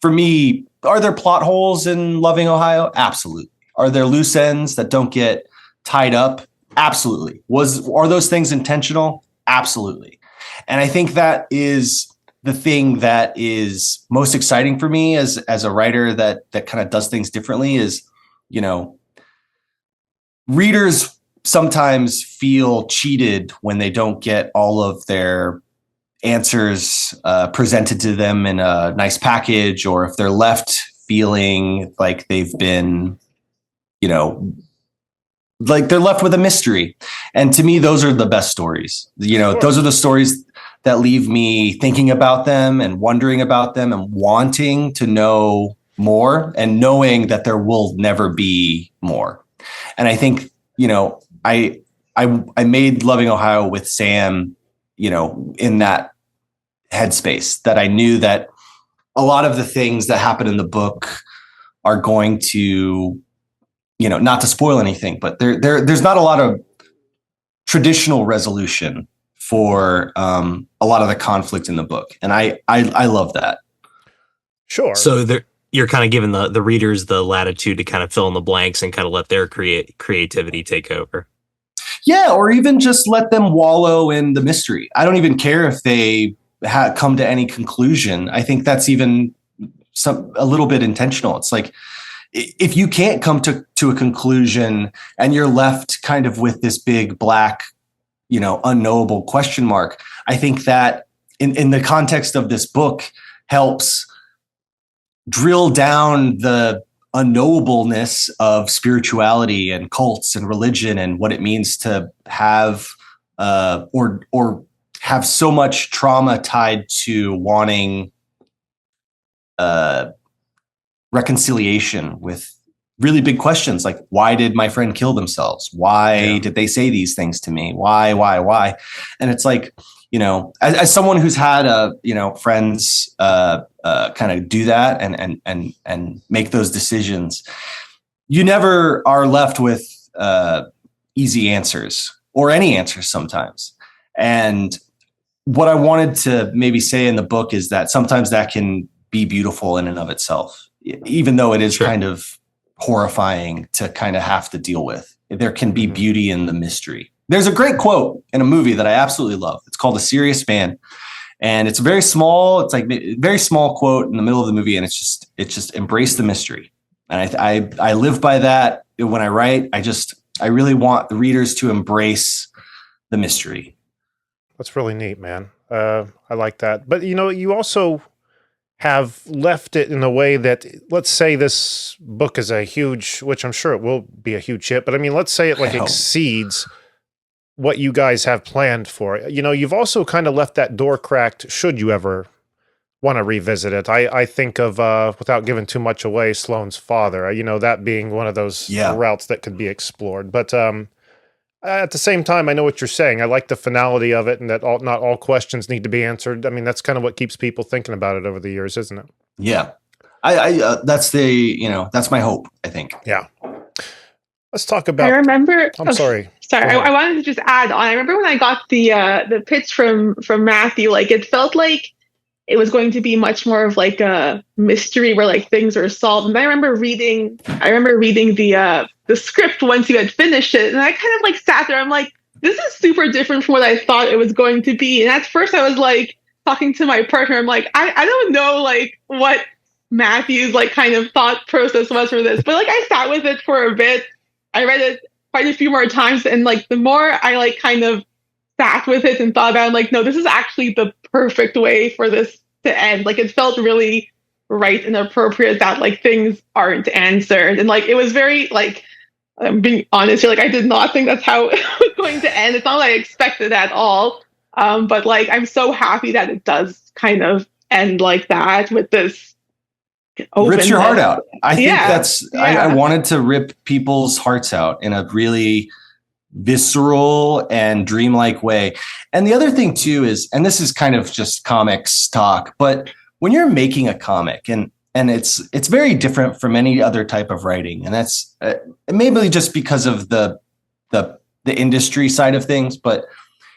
S4: for me, are there plot holes in Loving Ohio? Absolutely. Are there loose ends that don't get tied up? Absolutely. Are those things intentional? Absolutely. And I think that is the thing that is most exciting for me as a writer that kind of does things differently is, readers sometimes feel cheated when they don't get all of their answers presented to them in a nice package, or if they're left feeling like they've been, like they're left with a mystery. And to me, those are the best stories. Those are the stories that leave me thinking about them and wondering about them and wanting to know more and knowing that there will never be more. And I think, I made Loving Ohio with Sam, in that headspace that I knew that a lot of the things that happen in the book are going to, not to spoil anything, but there's not a lot of traditional resolution for a lot of the conflict in the book. And I love that.
S1: Sure.
S3: So you're kind of giving the readers the latitude to kind of fill in the blanks and kind of let their creativity take over.
S4: Yeah. Or even just let them wallow in the mystery. I don't even care if they come to any conclusion. I think that's even a little bit intentional. It's like, if you can't come to a conclusion and you're left kind of with this big black, unknowable question mark, I think that in the context of this book helps drill down the unknowableness of spirituality and cults and religion and what it means to have or have so much trauma tied to wanting reconciliation with really big questions like, why did my friend kill themselves? Why did they say these things to me? Why? And it's like, you know, as someone who's had friends kind of do that and make those decisions, you never are left with easy answers or any answers sometimes. And what I wanted to maybe say in the book is that sometimes that can be beautiful in and of itself, even though it is kind of horrifying to kind of have to deal with. There can be beauty in the mystery. There's a great quote in a movie that I absolutely love. It's called A Serious Man. And it's very small. It's like a very small quote in the middle of the movie. And it's just embrace the mystery. And I live by that when I write. I really want the readers to embrace the mystery.
S1: That's really neat, man. I like that. But, you know, you also have left it in a way that, let's say this book is a huge, which I'm sure it will be a huge hit, but I mean, let's say it like exceeds what you guys have planned for it. You know, you've also kind of left that door cracked should you ever want to revisit it. I think of, without giving too much away, Sloane's father, you know, that being one of those routes that could be explored. But at the same time, I know what you're saying. I like the finality of it and that not all questions need to be answered. I mean, that's kind of what keeps people thinking about it over the years, isn't it?
S4: Yeah. That's my hope, I think.
S1: Yeah. Let's talk about.
S5: I remember.
S1: I'm sorry.
S5: Sorry, I wanted to just add on. I remember when I got the pitch from Matthew, like it felt like it was going to be much more of like a mystery where like things are solved. And I remember reading the script once you had finished it, and I kind of like sat there. I'm like, this is super different from what I thought it was going to be. And at first, I was like talking to my partner. I'm like, I don't know like what Matthew's like kind of thought process was for this, but like I sat with it for a bit. I read it quite a few more times, and like the more I like kind of sat with it and thought about it, I'm like, no, this is actually the perfect way for this to end. Like it felt really right and appropriate that like things aren't answered, and like it was very like, I'm being honest here, like I did not think that's how it was going to end. It's not what I expected at all. But like I'm so happy that it does kind of end like that with this.
S4: Rips your heart out. I think I wanted to rip people's hearts out in a really visceral and dreamlike way. And the other thing too is, and this is kind of just comics talk, but when you're making a comic and it's very different from any other type of writing. And that's maybe just because of the industry side of things. But,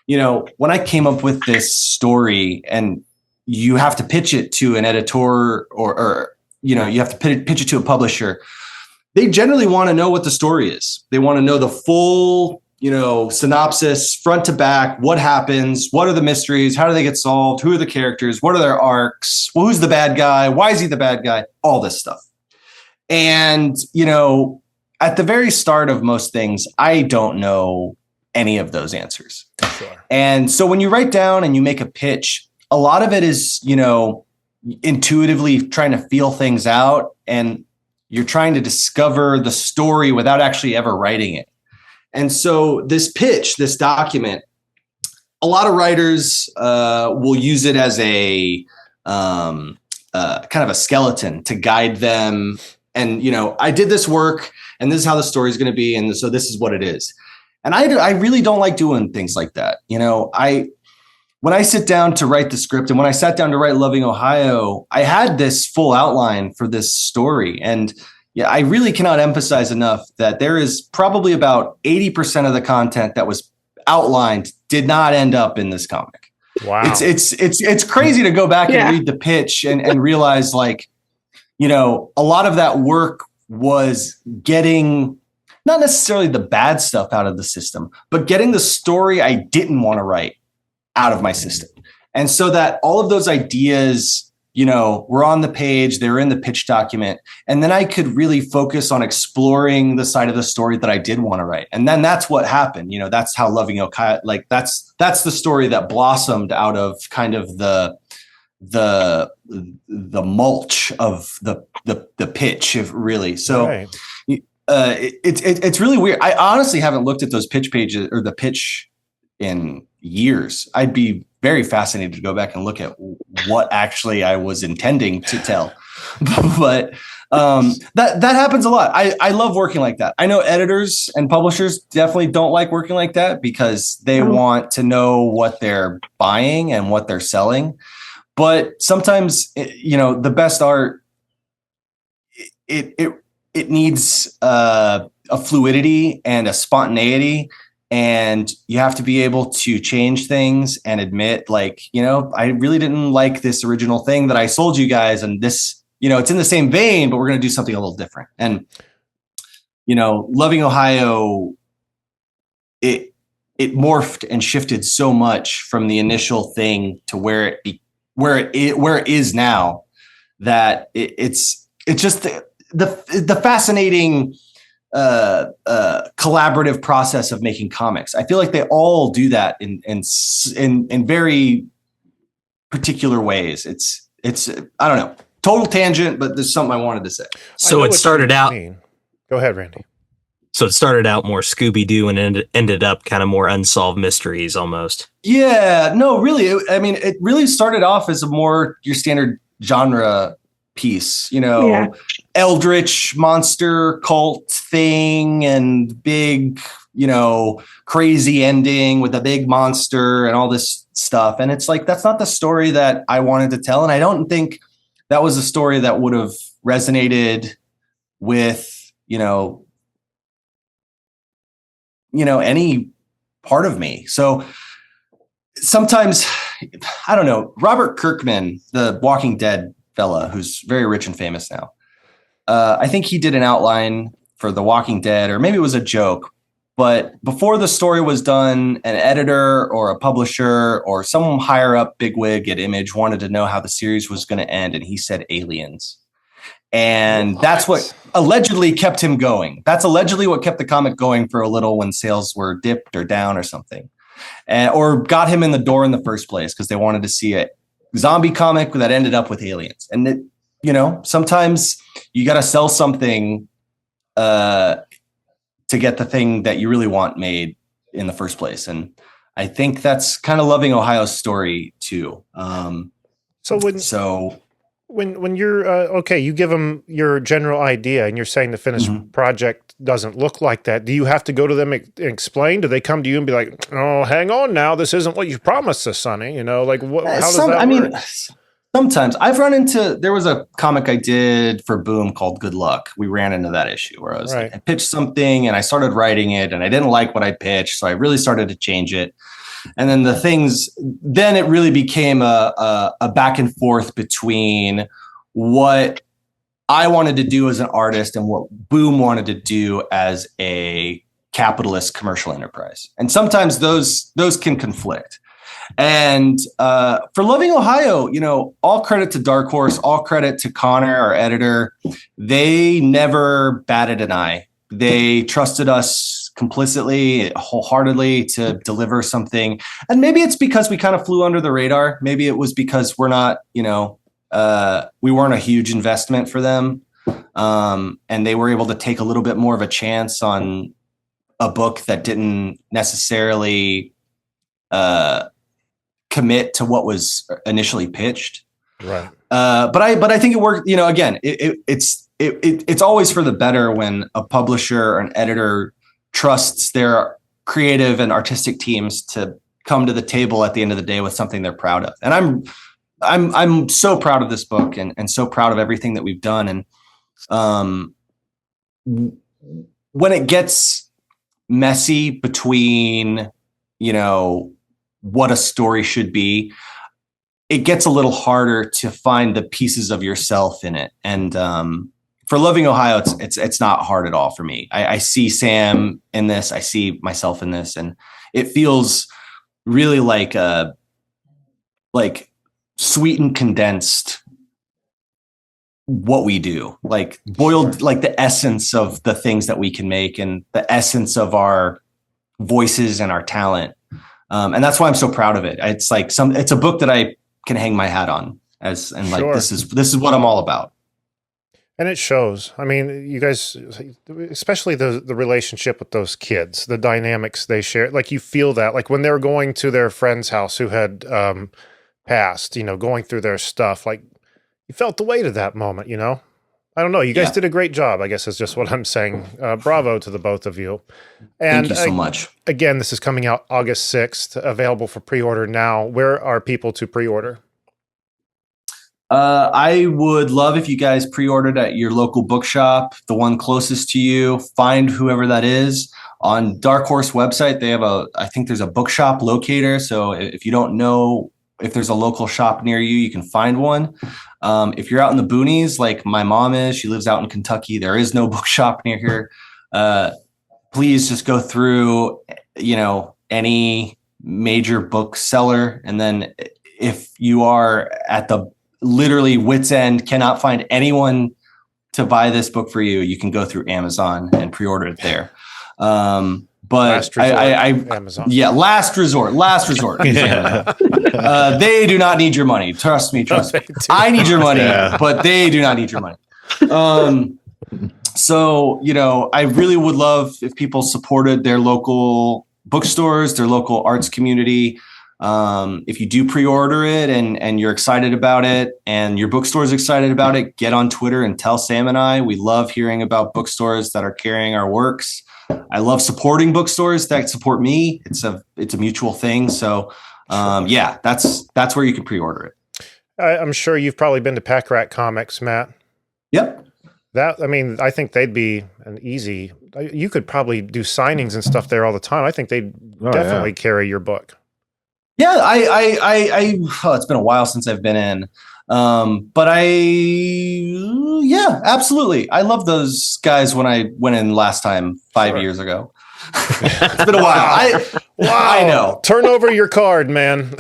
S4: you know, when I came up with this story and you have to pitch it to an editor or you know, you have to pitch it to a publisher, they generally want to know what the story is. They want to know the full, you know, synopsis, front to back, what happens, what are the mysteries, how do they get solved, who are the characters, what are their arcs, well, who's the bad guy, why is he the bad guy, all this stuff. And, you know, at the very start of most things, I don't know any of those answers. Sure. And so when you write down and you make a pitch, a lot of it is, you know, intuitively trying to feel things out, and you're trying to discover the story without actually ever writing it. And so this pitch, this document, a lot of writers will use it as a kind of a skeleton to guide them. And, you know, I did this work and this is how the story is going to be. And so this is what it is. And I really don't like doing things like that. You know, when I sit down to write the script and when I sat down to write Loving Ohio, I had this full outline for this story. And yeah, I really cannot emphasize enough that there is probably about 80% of the content that was outlined did not end up in this comic.
S1: Wow.
S4: It's crazy to go back and read the pitch and realize, like, you know, a lot of that work was getting not necessarily the bad stuff out of the system, but getting the story I didn't want to write out of my system. And so that all of those ideas, you know, were on the page, they were in the pitch document. And then I could really focus on exploring the side of the story that I did want to write. And then that's what happened. You know, that's how Loving Ohio, like that's the story that blossomed out of kind of the the mulch of the pitch, if really. So
S1: Right.
S4: It's really weird. I honestly haven't looked at those pitch pages or the pitch in years. I'd be very fascinated to go back and look at what actually I was intending to tell. But that happens a lot. I love working like that. I know editors and publishers definitely don't like working like that because they want to know what they're buying and what they're selling. But sometimes, the best art, it needs a fluidity and a spontaneity, and you have to be able to change things and admit, like, I really didn't like this original thing that I sold you guys, and this, it's in the same vein, but we're going to do something a little different. And, Loving Ohio, it morphed and shifted so much from the initial thing to where it is now, that it's just the fascinating collaborative process of making comics. I feel like they all do that in very particular ways. It's I don't know, total tangent, but there's something I wanted to say.
S3: So it started out.
S1: Go ahead, Randy.
S3: So it started out more Scooby-Doo and ended up kind of more unsolved mysteries almost.
S4: Yeah, no, really. It really started off as a more your standard genre piece, eldritch monster cult thing and big, crazy ending with a big monster and all this stuff. And it's like, that's not the story that I wanted to tell. And I don't think that was a story that would have resonated with, any part of me. So sometimes, I don't know, Robert Kirkman, the Walking Dead fella, who's very rich and famous now. I think he did an outline for The Walking Dead, or maybe it was a joke, but before the story was done, an editor or a publisher or some higher up bigwig at Image wanted to know how the series was going to end. And he said aliens. And that's what allegedly kept him going. That's allegedly what kept the comic going for a little when sales were dipped or down or something, or got him in the door in the first place because they wanted to see a zombie comic that ended up with aliens. And sometimes you got to sell something to get the thing that you really want made in the first place. And I think that's kind of Loving Ohio's story too.
S1: When you're you give them your general idea and you're saying the finished project doesn't look like that, do you have to go to them and explain? Do they come to you and be like, oh, hang on now, this isn't what you promised us, Sonny? How does that work?
S4: Sometimes I've run into, there was a comic I did for Boom called Good Luck. We ran into that issue where I was like, I pitched something and I started writing it and I didn't like what I pitched. So I really started to change it. And then then it really became a back and forth between what I wanted to do as an artist and what Boom wanted to do as a capitalist commercial enterprise. And sometimes those can conflict. And for Loving Ohio, all credit to Dark Horse, all credit to Connor, our editor. They never batted an eye. They trusted us complicitly, wholeheartedly to deliver something. And maybe it's because we kind of flew under the radar. Maybe it was because we're not, we weren't a huge investment for them. And they were able to take a little bit more of a chance on a book that didn't necessarily commit to what was initially pitched.
S1: Right.
S4: But I think it worked, again, it's always for the better when a publisher or an editor trusts their creative and artistic teams to come to the table at the end of the day with something they're proud of. And I'm so proud of this book and so proud of everything that we've done. And when it gets messy between, what a story should be, it gets a little harder to find the pieces of yourself in it. And for Loving Ohio, it's not hard at all for me. I see Sam in this. I see myself in this, and it feels really like sweet and condensed what we do, like boiled, like the essence of the things that we can make and the essence of our voices and our talent. And that's why I'm so proud of it. It's like it's a book that I can hang my hat on. like
S1: Sure.
S4: this is what I'm all about.
S1: And it shows. I mean, you guys, especially the relationship with those kids, the dynamics they share, like you feel that, like when they're going to their friend's house who had passed, you know, going through their stuff, like you felt the weight of that moment, you know? I don't know. You guys did a great job, I guess is just what I'm saying. Bravo to the both of you. And
S4: Thank you so much.
S1: Again, this is coming out August 6th, available for pre-order now. Where are people to pre-order?
S4: I would love if you guys pre-ordered at your local bookshop, the one closest to you. Find whoever that is. On Dark Horse website, they have I think there's a bookshop locator. So if you don't know if there's a local shop near you, you can find one. If you're out in the boonies, like my mom is, she lives out in Kentucky. There is no bookshop near here. Please just go through, you know, any major bookseller. And then if you are at the literally wit's end, cannot find anyone to buy this book for you, you can go through Amazon and pre-order it there. But
S1: Last resort, Amazon.
S4: Yeah, last resort. They do not need your money. Trust me. I need your money, but they do not need your money. So, you know, I really would love if people supported their local bookstores, their local arts community. If you do pre-order it and you're excited about it and your bookstore is excited about it, get on Twitter and tell Sam and I. We love hearing about bookstores that are carrying our works. I love supporting bookstores that support me. It's a mutual thing. So that's where you can pre-order it.
S1: I'm sure you've probably been to Pack Rat Comics, Matt.
S4: Yep.
S1: I think they'd be an easy. You could probably do signings and stuff there all the time. I think they'd definitely carry your book.
S4: Yeah, it's been a while since I've been in. But absolutely. I love those guys when I went in last time 5 years ago. It's been a while. I know.
S1: Turn over your card, man.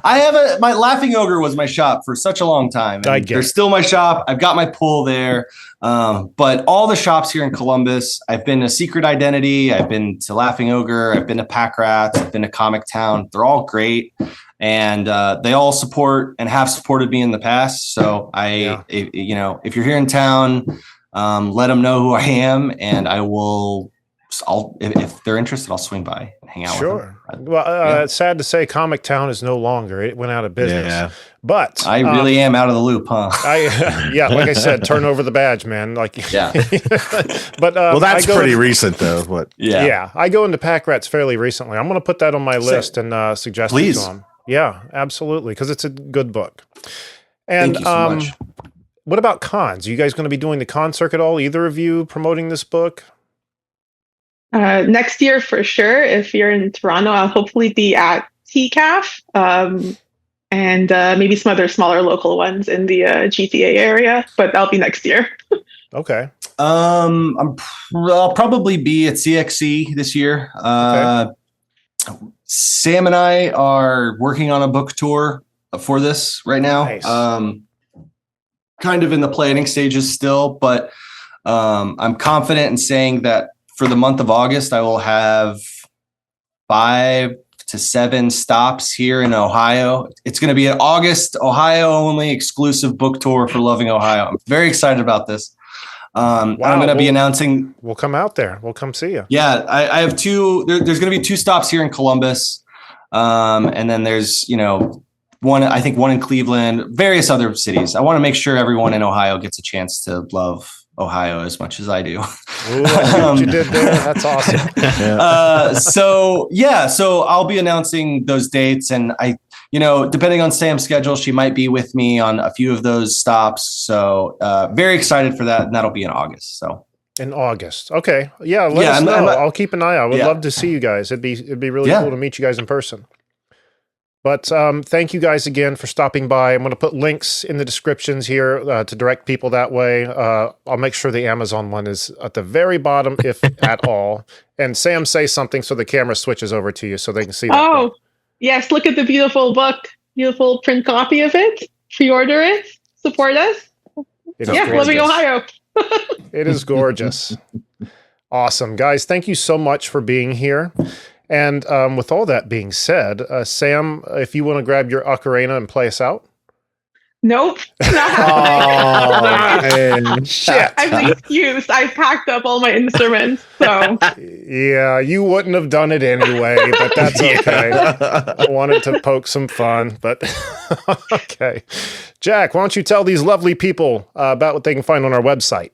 S4: My Laughing Ogre was my shop for such a long time. They're still my shop. I've got my pull there. But all the shops here in Columbus, I've been to Secret Identity, I've been to Laughing Ogre, I've been to Pack Rats, I've been to Comic Town. They're all great. And they all support and have supported me in the past. So if you're here in town, let them know who I am, and if they're interested, I'll swing by and hang out with them.
S1: Well, it's sad to say Comic Town is no longer. It went out of business. Yeah. But
S4: I really am out of the loop, huh?
S1: Like I said, turn over the badge, man. But
S2: that's pretty recent, though. What?
S1: Yeah. I go into Pack Rats fairly recently. I'm going to put that on my list and suggest it to them. Yeah, absolutely, because it's a good book. And
S4: thank you so much.
S1: What about cons? Are you guys going to be doing the con circuit at all? Either of you promoting this book?
S5: Next year for sure. If you're in Toronto, I'll hopefully be at TCAF and maybe some other smaller local ones in the GTA area, but that'll be next year.
S1: Okay.
S4: I'll probably be at CXC this year. Okay. Sam and I are working on a book tour for this right now.
S1: Nice.
S4: Kind of in the planning stages still, but I'm confident in saying that for the month of August, I will have 5 to 7 stops here in Ohio. It's going to be an August, Ohio only exclusive book tour for Loving Ohio. I'm very excited about this. I'm going to be announcing.
S1: We'll come out there. We'll come see you.
S4: Yeah, I have 2. There's going to be 2 stops here in Columbus. And then there's, one in Cleveland, various other cities. I want to make sure everyone in Ohio gets a chance to love Ohio as much as I do.
S1: Ooh, what you did there. That's awesome.
S4: So I'll be announcing those dates, and depending on Sam's schedule, she might be with me on a few of those stops. So very excited for that. And that'll be in August. So
S1: in August. Okay. Yeah. Let us know. I'll keep an eye out. I would love to see you guys. It'd be really cool to meet you guys in person. But thank you guys again for stopping by. I'm going to put links in the descriptions here to direct people that way. I'll make sure the Amazon one is at the very bottom, if at all. And Sam, say something so the camera switches over to you so they can see that.
S5: Oh, yes. Look at the beautiful book. Beautiful print copy of it. Pre-order it. Support us. Loving Ohio.
S1: It is gorgeous. Awesome. Guys, thank you so much for being here. And with all that being said, Sam, if you want to grab your ocarina and play us out.
S5: Nope.
S2: Oh, man.
S1: Shit.
S5: I have an excuse. I packed up all my instruments, so
S1: Yeah, you wouldn't have done it anyway, but that's okay. I wanted to poke some fun, but okay. Jack, why don't you tell these lovely people about what they can find on our website?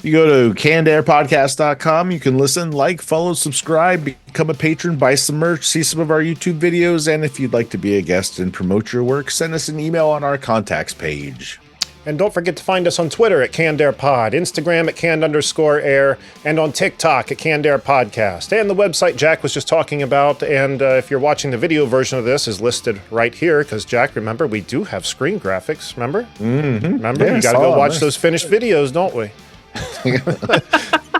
S2: You go to cannedairpodcast.com. You can listen, like, follow, subscribe, become a patron, buy some merch, see some of our YouTube videos. And if you'd like to be a guest and promote your work, send us an email on our contacts page.
S1: And don't forget to find us on Twitter at CannedAirPod, Instagram at canned_air, and on TikTok at CannedAirPodcast. And the website Jack was just talking about. And if you're watching the video version of this, is listed right here. Because, Jack, remember, we do have screen graphics, remember?
S2: Mm-hmm.
S1: Remember?
S2: Yeah,
S1: You got to go watch
S2: nice.
S1: those finished videos, don't we?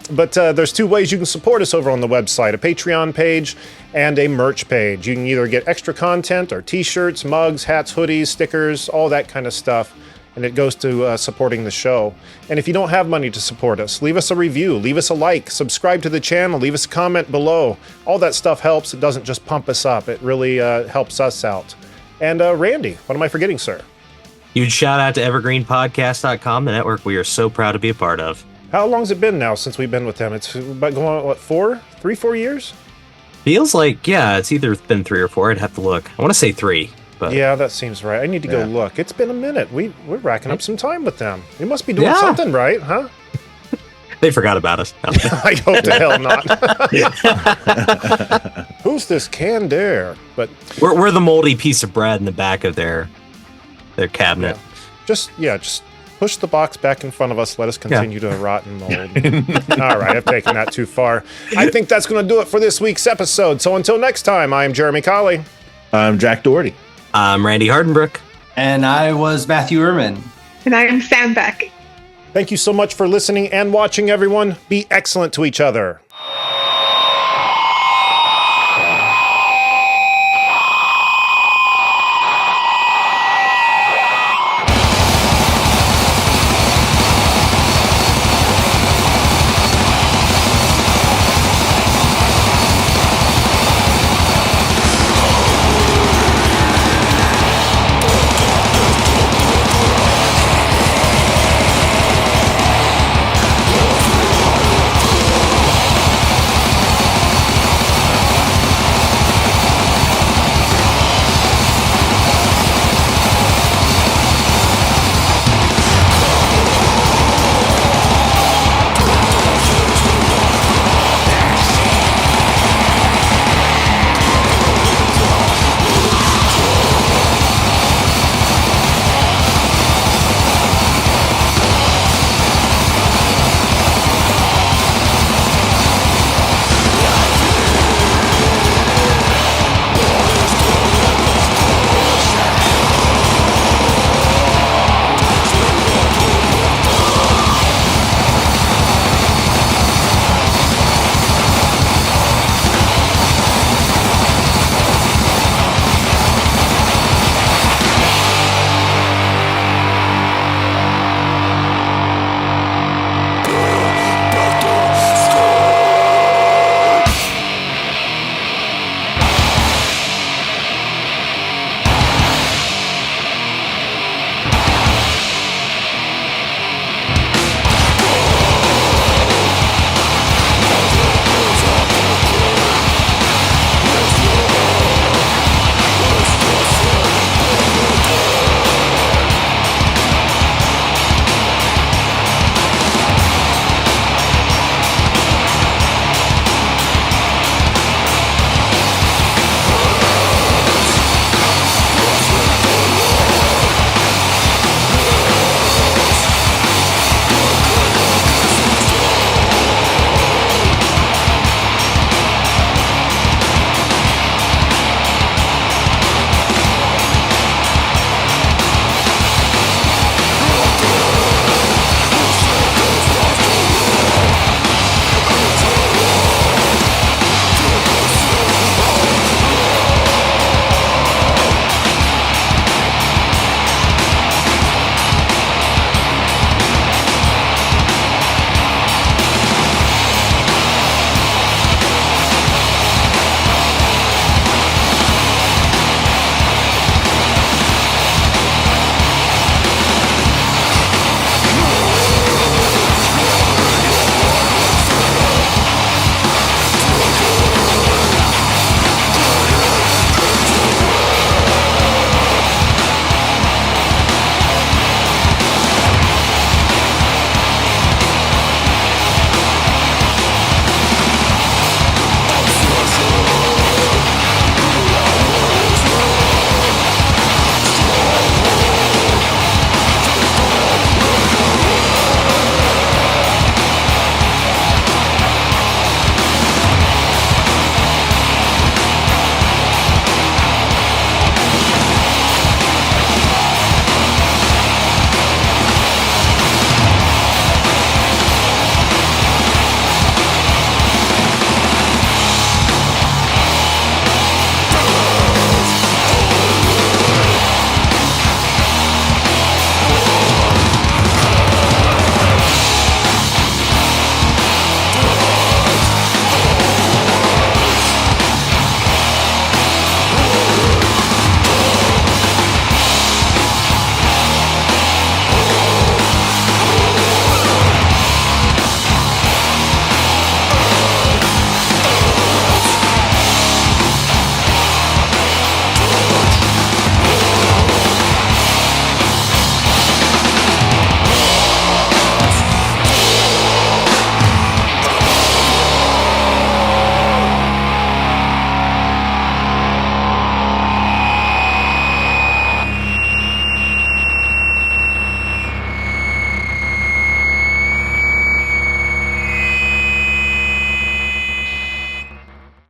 S1: But there's two ways you can support us over on the website, a Patreon page and a merch page. You can either get extra content or t-shirts, mugs, hats, hoodies, stickers, all that kind of stuff. And it goes to supporting the show. And if you don't have money to support us, leave us a review, leave us a like, subscribe to the channel, leave us a comment below. All that stuff helps. It doesn't just pump us up. It really helps us out. And Randy, what am I forgetting, sir?
S3: Huge shout out to evergreenpodcast.com, the network we are so proud to be a part of.
S1: How long's it been now since we've been with them? It's about going on, what, 4 years?
S3: Feels like, yeah, it's either been 3 or 4. I'd have to look. I want to say 3, but
S1: Yeah, that seems right. I need to go
S2: Yeah.
S1: look. It's been a minute. We're racking up some time with them. We must be doing
S3: Yeah.
S1: something right, huh?
S3: they forgot about us. No.
S1: I hope the hell not. Who's this canned air? But
S3: we're the moldy piece of bread in the back of their cabinet.
S1: just push the box back in front of us. Let us continue to rot and mold. All right, I've taken that too far. I think that's going to do it for this week's episode. So until next time, I am Jeremy Colley.
S2: I'm Jack Doherty.
S3: I'm Randy Hardenbrook.
S4: And I was Matthew Erman.
S5: and I'm Sam Beck.
S1: Thank you so much for listening and watching, everyone. Be excellent to each other.